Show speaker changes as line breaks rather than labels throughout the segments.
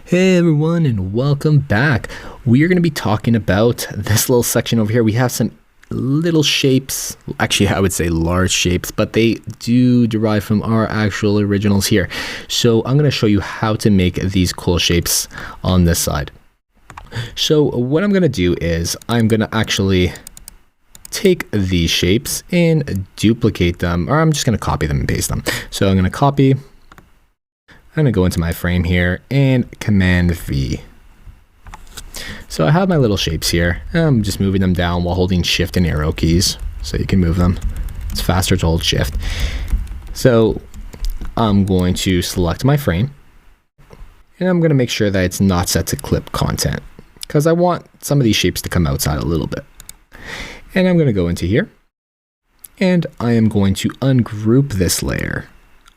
Hey everyone, and welcome back. We are going to be talking about this little section over here. We have some little shapes, actually I would say large shapes, but they do derive from our actual originals here. So I'm going to show you how to make these cool shapes on this side. So what I'm going to do is I'm going to actually take these shapes and duplicate them, or I'm just going to copy them and paste them. So I'm going to copy, I'm going to go into my frame here and Command V. So I have my little shapes here. I'm just moving them down while holding Shift and arrow keys so you can move them. It's faster to hold Shift. So I'm going to select my frame and I'm going to make sure that it's not set to clip content because I want some of these shapes to come outside a little bit. And I'm going to go into here and I am going to ungroup this layer.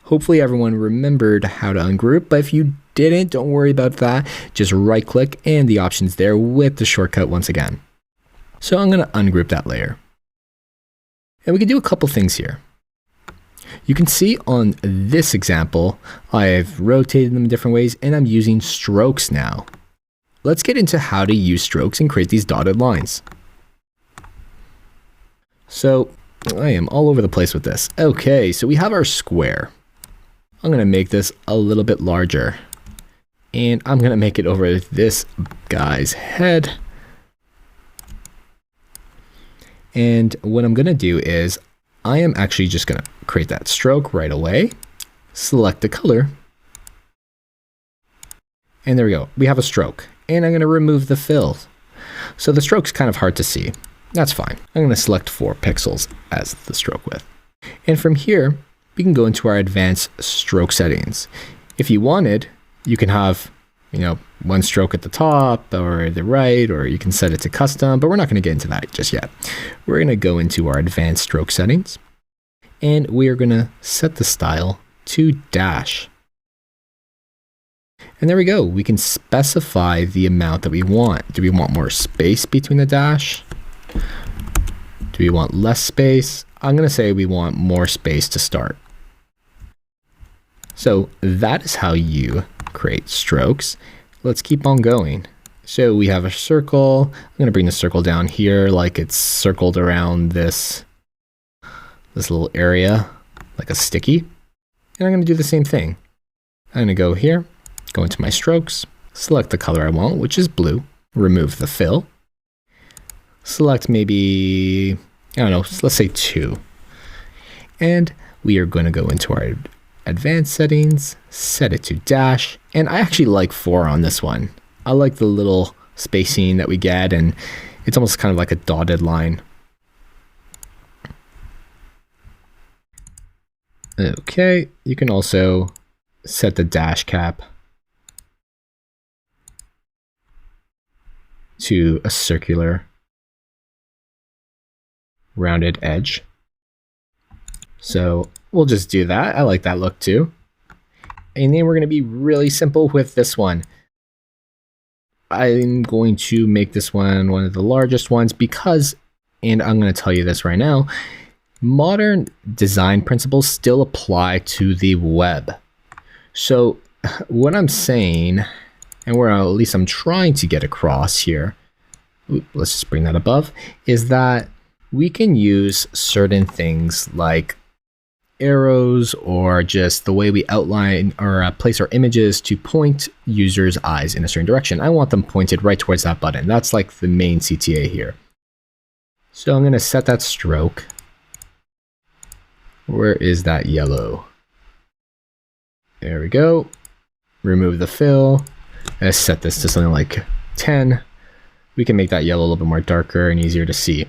Hopefully everyone remembered how to ungroup, but if you didn't, don't worry about that. Just right click and the options there with the shortcut once again. So I'm going to ungroup that layer. And we can do a couple things here. You can see on this example, I've rotated them in different ways and I'm using strokes now. Let's get into how to use strokes and create these dotted lines. So I am all over the place with this. Okay, so we have our square. I'm going to make this a little bit larger and I'm going to make it over this guy's head. And what I'm going to do is I am actually just going to create that stroke right away, select the color, and there we go. We have a stroke and I'm going to remove the fill. So the stroke's kind of hard to see. That's fine. I'm going to select 4 pixels as the stroke width. And from here, we can go into our advanced stroke settings. If you wanted, you can have, one stroke at the top or the right, or you can set it to custom, but we're not going to get into that just yet. We're going to go into our advanced stroke settings and we are going to set the style to dash. And there we go. We can specify the amount that we want. Do we want more space between the dash? Do we want less space? I'm going to say we want more space to start. So that is how you create strokes. Let's keep on going. So we have a circle. I'm going to bring the circle down here like it's circled around this little area like a sticky. And I'm going to do the same thing. I'm going to go here, go into my strokes, select the color I want, which is blue, remove the fill, select maybe, let's say 2. And we are going to go into our advanced settings, set it to dash, and I actually like 4 on this one. I like the little spacing that we get, and it's almost kind of like a dotted line. Okay, you can also set the dash cap to a circular rounded edge. So we'll just do that. I like that look too. And then we're going to be really simple with this one. I'm going to make this one of the largest ones because, and I'm going to tell you this right now, modern design principles still apply to the web. So what I'm saying, and where at least I'm trying to get across here, let's just bring that above, is that we can use certain things like arrows or just the way we outline or place our images to point users' eyes in a certain direction. I want them pointed right towards that button. That's like the main CTA here. So I'm going to set that stroke. Where is that yellow? There we go. Remove the fill. Let's set this to something like 10. We can make that yellow a little bit more darker and easier to see.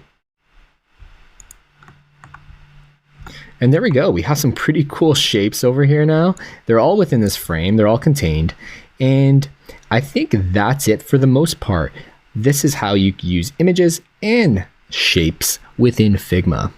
And there we go. We have some pretty cool shapes over here now. They're all within this frame. They're all contained. And I think that's it for the most part. This is how you use images and shapes within Figma.